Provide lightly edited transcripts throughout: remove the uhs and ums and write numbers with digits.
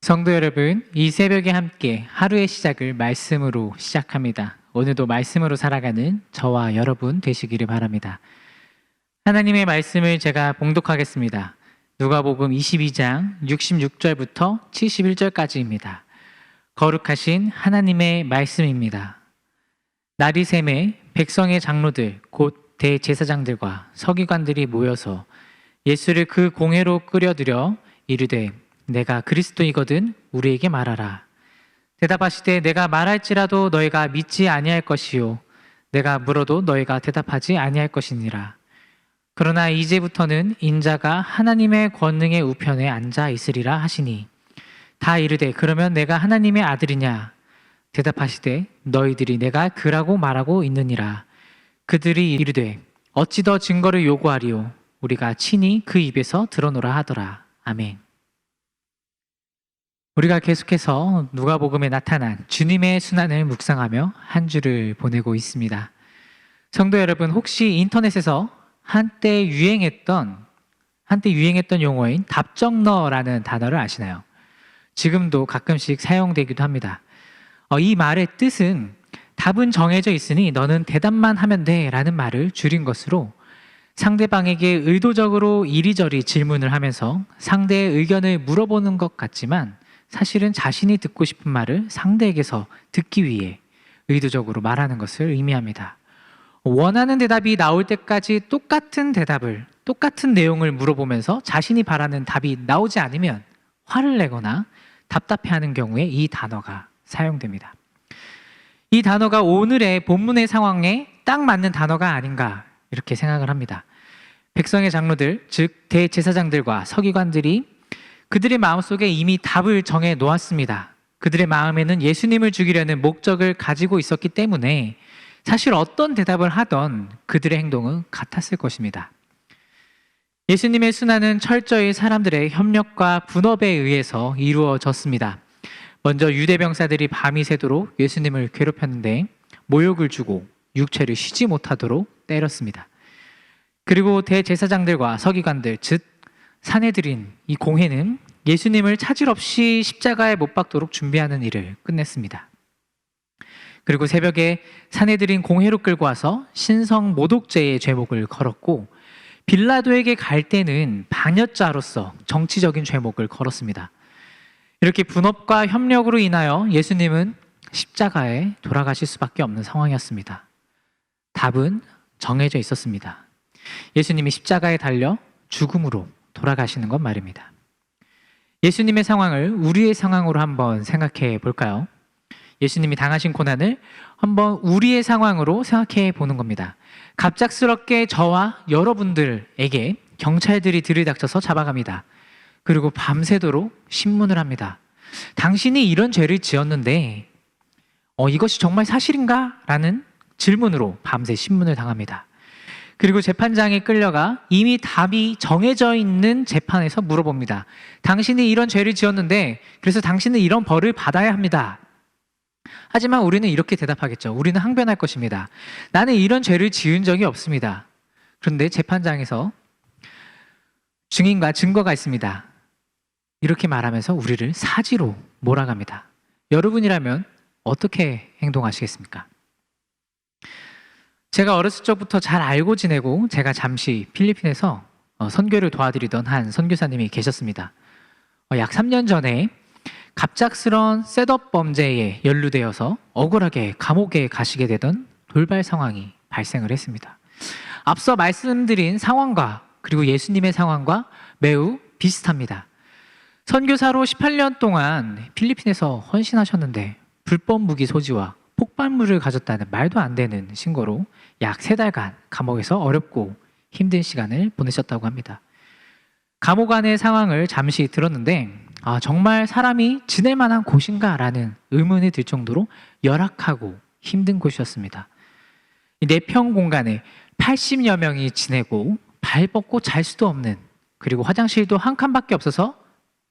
성도 여러분, 이 새벽에 함께 하루의 시작을 말씀으로 시작합니다. 오늘도 말씀으로 살아가는 저와 여러분 되시기를 바랍니다. 하나님의 말씀을 제가 봉독하겠습니다. 누가복음 22장 66절부터 71절까지입니다. 거룩하신 하나님의 말씀입니다. 날이 새매 백성의 장로들 곧 대제사장들과 서기관들이 모여서 예수를 그 공회로 끌어들여 이르되 내가 그리스도이거든 우리에게 말하라. 대답하시되 내가 말할지라도 너희가 믿지 아니할 것이요 내가 물어도 너희가 대답하지 아니할 것이니라. 그러나 이제부터는 인자가 하나님의 권능의 우편에 앉아 있으리라 하시니 다 이르되 그러면 내가 하나님의 아들이냐. 대답하시되 너희들이 내가 그라고 말하고 있느니라. 그들이 이르되 어찌 더 증거를 요구하리요 우리가 친히 그 입에서 들어노라 하더라. 아멘. 우리가 계속해서 누가복음에 나타난 주님의 순환을 묵상하며 한 주를 보내고 있습니다. 성도 여러분, 혹시 인터넷에서 한때 유행했던 용어인 답정너라는 단어를 아시나요? 지금도 가끔씩 사용되기도 합니다. 이 말의 뜻은 답은 정해져 있으니 너는 대답만 하면 돼 라는 말을 줄인 것으로 상대방에게 의도적으로 이리저리 질문을 하면서 상대의 의견을 물어보는 것 같지만 사실은 자신이 듣고 싶은 말을 상대에게서 듣기 위해 의도적으로 말하는 것을 의미합니다. 원하는 대답이 나올 때까지 똑같은 내용을 물어보면서 자신이 바라는 답이 나오지 않으면 화를 내거나 답답해하는 경우에 이 단어가 사용됩니다. 이 단어가 오늘의 본문의 상황에 딱 맞는 단어가 아닌가 이렇게 생각을 합니다. 백성의 장로들, 즉 대제사장들과 서기관들이 그들의 마음속에 이미 답을 정해 놓았습니다. 그들의 마음에는 예수님을 죽이려는 목적을 가지고 있었기 때문에 사실 어떤 대답을 하던 그들의 행동은 같았을 것입니다. 예수님의 순환은 철저히 사람들의 협력과 분업에 의해서 이루어졌습니다. 먼저 유대 병사들이 밤이 새도록 예수님을 괴롭혔는데 모욕을 주고 육체를 쉬지 못하도록 때렸습니다. 그리고 대제사장들과 서기관들, 즉 사내들인 이 공회는 예수님을 차질 없이 십자가에 못 박도록 준비하는 일을 끝냈습니다. 그리고 새벽에 사내들인 공회로 끌고 와서 신성 모독죄의 죄목을 걸었고 빌라도에게 갈 때는 반역자로서 정치적인 죄목을 걸었습니다. 이렇게 분업과 협력으로 인하여 예수님은 십자가에 돌아가실 수밖에 없는 상황이었습니다. 답은 정해져 있었습니다. 예수님이 십자가에 달려 죽음으로 돌아가시는 것 말입니다. 예수님의 상황을 우리의 상황으로 한번 생각해 볼까요? 예수님이 당하신 고난을 한번 우리의 상황으로 생각해 보는 겁니다. 갑작스럽게 저와 여러분들에게 경찰들이 들이닥쳐서 잡아갑니다. 그리고 밤새도록 신문을 합니다. 당신이 이런 죄를 지었는데 이것이 정말 사실인가? 라는 질문으로 밤새 신문을 당합니다. 그리고 재판장에 끌려가 이미 답이 정해져 있는 재판에서 물어봅니다. 당신이 이런 죄를 지었는데 그래서 당신은 이런 벌을 받아야 합니다. 하지만 우리는 이렇게 대답하겠죠. 우리는 항변할 것입니다. 나는 이런 죄를 지은 적이 없습니다. 그런데 재판장에서 증인과 증거가 있습니다. 이렇게 말하면서 우리를 사지로 몰아갑니다. 여러분이라면 어떻게 행동하시겠습니까? 제가 어렸을 적부터 잘 알고 지내고 제가 잠시 필리핀에서 선교를 도와드리던 한 선교사님이 계셨습니다. 약 3년 전에 갑작스런 셋업 범죄에 연루되어서 억울하게 감옥에 가시게 되던 돌발 상황이 발생을 했습니다. 앞서 말씀드린 상황과 그리고 예수님의 상황과 매우 비슷합니다. 선교사로 18년 동안 필리핀에서 헌신하셨는데 불법 무기 소지와 폭발물을 가졌다는 말도 안 되는 신고로 약 3달간 감옥에서 어렵고 힘든 시간을 보내셨다고 합니다. 감옥 안의 상황을 잠시 들었는데 정말 사람이 지낼 만한 곳인가 라는 의문이 들 정도로 열악하고 힘든 곳이었습니다. 4평 공간에 80여 명이 지내고 발 뻗고 잘 수도 없는, 그리고 화장실도 한 칸밖에 없어서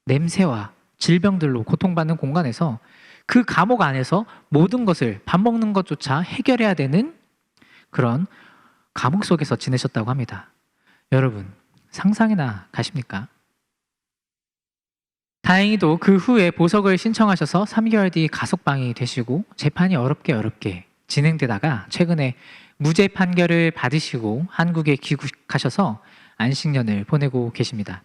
냄새와 질병들로 고통받는 공간에서 그 감옥 안에서 모든 것을 밥 먹는 것조차 해결해야 되는 그런 감옥 속에서 지내셨다고 합니다. 여러분, 상상이나 가십니까? 다행히도 그 후에 보석을 신청하셔서 3개월 뒤 가석방이 되시고 재판이 어렵게 진행되다가 최근에 무죄 판결을 받으시고 한국에 귀국하셔서 안식년을 보내고 계십니다.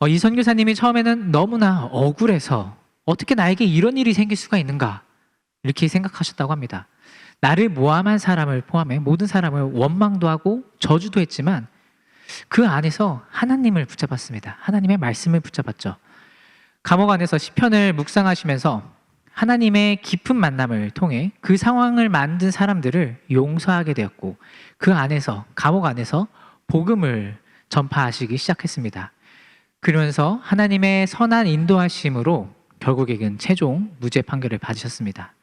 이 선교사님이 처음에는 너무나 억울해서 어떻게 나에게 이런 일이 생길 수가 있는가 이렇게 생각하셨다고 합니다. 나를 모함한 사람을 포함해 모든 사람을 원망도 하고 저주도 했지만 그 안에서 하나님을 붙잡았습니다. 하나님의 말씀을 붙잡았죠. 감옥 안에서 시편을 묵상하시면서 하나님의 깊은 만남을 통해 그 상황을 만든 사람들을 용서하게 되었고 그 안에서 감옥 안에서 복음을 전파하시기 시작했습니다. 그러면서 하나님의 선한 인도하심으로 결국에는 최종 무죄 판결을 받으셨습니다.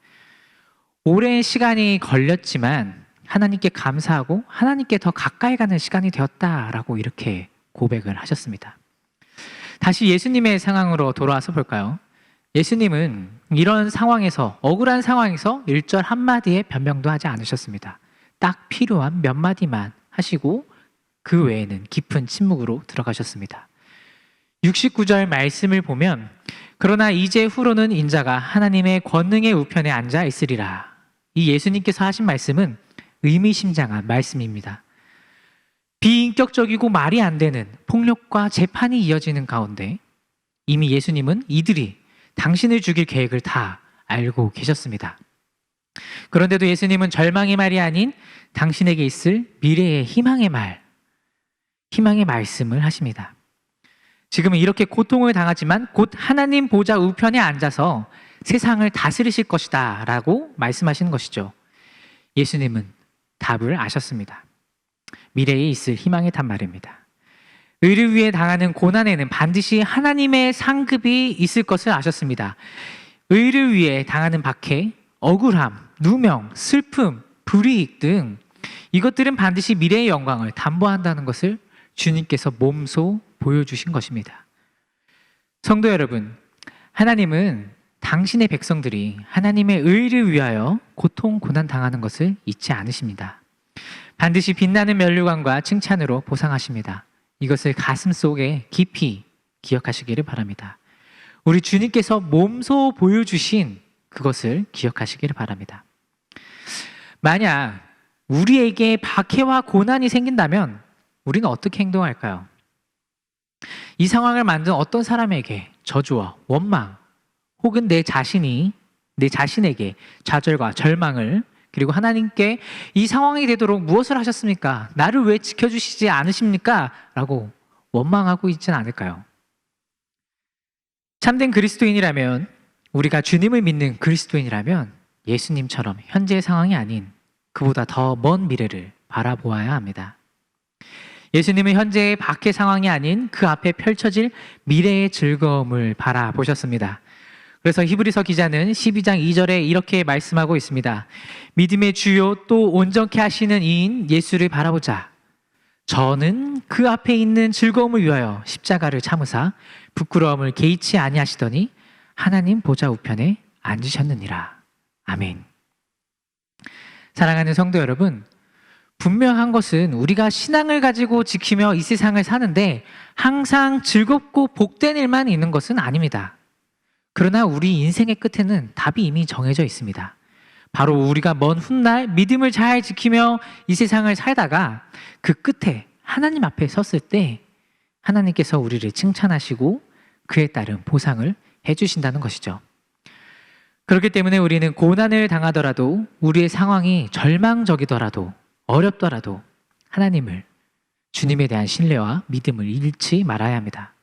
오랜 시간이 걸렸지만 하나님께 감사하고 하나님께 더 가까이 가는 시간이 되었다라고 이렇게 고백을 하셨습니다. 다시 예수님의 상황으로 돌아와서 볼까요? 예수님은 이런 상황에서 억울한 상황에서 1절 한마디의 변명도 하지 않으셨습니다. 딱 필요한 몇 마디만 하시고 그 외에는 깊은 침묵으로 들어가셨습니다. 69절 말씀을 보면 그러나 이제 후로는 인자가 하나님의 권능의 우편에 앉아 있으리라. 이 예수님께서 하신 말씀은 의미심장한 말씀입니다. 비인격적이고 말이 안 되는 폭력과 재판이 이어지는 가운데 이미 예수님은 이들이 당신을 죽일 계획을 다 알고 계셨습니다. 그런데도 예수님은 절망의 말이 아닌 당신에게 있을 미래의 희망의 말씀을 하십니다. 지금은 이렇게 고통을 당하지만 곧 하나님 보좌 우편에 앉아서 세상을 다스리실 것이다 라고 말씀하시는 것이죠. 예수님은 답을 아셨습니다. 미래에 있을 희망의 답 말입니다. 의를 위해 당하는 고난에는 반드시 하나님의 상급이 있을 것을 아셨습니다. 의를 위해 당하는 박해, 억울함, 누명, 슬픔, 불이익 등 이것들은 반드시 미래의 영광을 담보한다는 것을 주님께서 몸소 보여주신 것입니다. 성도 여러분, 하나님은 당신의 백성들이 하나님의 의를 위하여 고통, 고난 당하는 것을 잊지 않으십니다. 반드시 빛나는 면류관과 칭찬으로 보상하십니다. 이것을 가슴 속에 깊이 기억하시기를 바랍니다. 우리 주님께서 몸소 보여주신 그것을 기억하시기를 바랍니다. 만약 우리에게 박해와 고난이 생긴다면 우리는 어떻게 행동할까요? 이 상황을 만든 어떤 사람에게 저주와 원망 혹은 내 자신에게 좌절과 절망을 그리고 하나님께 이 상황이 되도록 무엇을 하셨습니까? 나를 왜 지켜주시지 않으십니까? 라고 원망하고 있지는 않을까요? 참된 그리스도인이라면 우리가 주님을 믿는 그리스도인이라면 예수님처럼 현재의 상황이 아닌 그보다 더 먼 미래를 바라보아야 합니다. 예수님은 현재의 박해 상황이 아닌 그 앞에 펼쳐질 미래의 즐거움을 바라보셨습니다. 그래서 히브리서 기자는 12장 2절에 이렇게 말씀하고 있습니다. 믿음의 주요 또 온전케 하시는 이인 예수를 바라보자. 저는 그 앞에 있는 즐거움을 위하여 십자가를 참으사 부끄러움을 개의치 아니하시더니 하나님 보좌 우편에 앉으셨느니라. 아멘. 사랑하는 성도 여러분, 분명한 것은 우리가 신앙을 가지고 지키며 이 세상을 사는데 항상 즐겁고 복된 일만 있는 것은 아닙니다. 그러나 우리 인생의 끝에는 답이 이미 정해져 있습니다. 바로 우리가 먼 훗날 믿음을 잘 지키며 이 세상을 살다가 그 끝에 하나님 앞에 섰을 때 하나님께서 우리를 칭찬하시고 그에 따른 보상을 해주신다는 것이죠. 그렇기 때문에 우리는 고난을 당하더라도 우리의 상황이 절망적이더라도 어렵더라도 하나님을 주님에 대한 신뢰와 믿음을 잃지 말아야 합니다.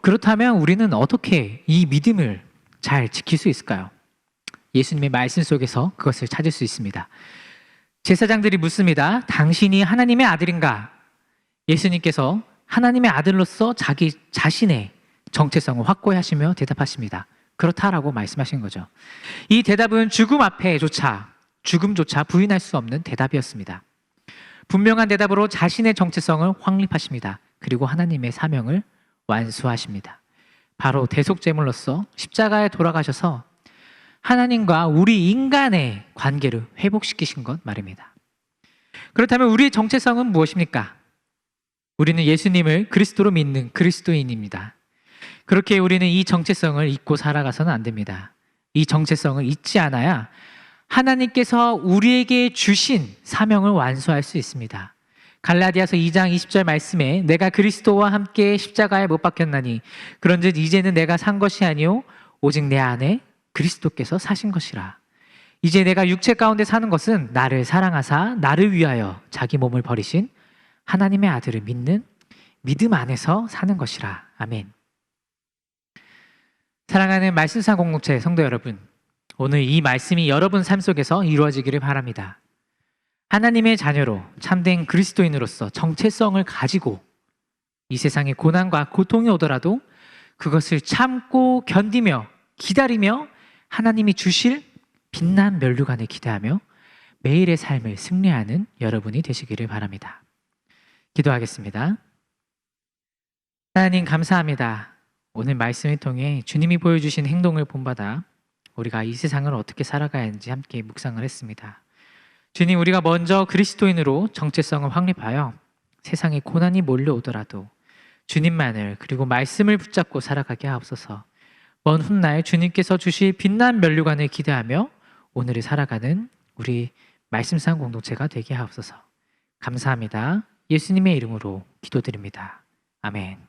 그렇다면 우리는 어떻게 이 믿음을 잘 지킬 수 있을까요? 예수님의 말씀 속에서 그것을 찾을 수 있습니다. 제사장들이 묻습니다. 당신이 하나님의 아들인가? 예수님께서 하나님의 아들로서 자기 자신의 정체성을 확고히 하시며 대답하십니다. 그렇다라고 말씀하신 거죠. 이 대답은 죽음조차 부인할 수 없는 대답이었습니다. 분명한 대답으로 자신의 정체성을 확립하십니다. 그리고 하나님의 사명을 완수하십니다. 바로 대속제물로서 십자가에 돌아가셔서 하나님과 우리 인간의 관계를 회복시키신 것 말입니다. 그렇다면 우리의 정체성은 무엇입니까? 우리는 예수님을 그리스도로 믿는 그리스도인입니다. 그렇게 우리는 이 정체성을 잊고 살아가서는 안 됩니다. 이 정체성을 잊지 않아야 하나님께서 우리에게 주신 사명을 완수할 수 있습니다. 갈라디아서 2장 20절 말씀에 내가 그리스도와 함께 십자가에 못 박혔나니 그런즉 이제는 내가 산 것이 아니요 오직 내 안에 그리스도께서 사신 것이라. 이제 내가 육체 가운데 사는 것은 나를 사랑하사 나를 위하여 자기 몸을 버리신 하나님의 아들을 믿는 믿음 안에서 사는 것이라. 아멘. 사랑하는 말씀상 공동체 성도 여러분, 오늘 이 말씀이 여러분 삶 속에서 이루어지기를 바랍니다. 하나님의 자녀로 참된 그리스도인으로서 정체성을 가지고 이 세상에 고난과 고통이 오더라도 그것을 참고 견디며 기다리며 하나님이 주실 빛난 면류관을 기대하며 매일의 삶을 승리하는 여러분이 되시기를 바랍니다. 기도하겠습니다. 하나님 감사합니다. 오늘 말씀을 통해 주님이 보여주신 행동을 본받아 우리가 이 세상을 어떻게 살아가야 하는지 함께 묵상을 했습니다. 주님, 우리가 먼저 그리스도인으로 정체성을 확립하여 세상에 고난이 몰려오더라도 주님만을 그리고 말씀을 붙잡고 살아가게 하옵소서. 먼 훗날 주님께서 주실 빛난 면류관을 기대하며 오늘을 살아가는 우리 말씀상 공동체가 되게 하옵소서. 감사합니다. 예수님의 이름으로 기도드립니다. 아멘.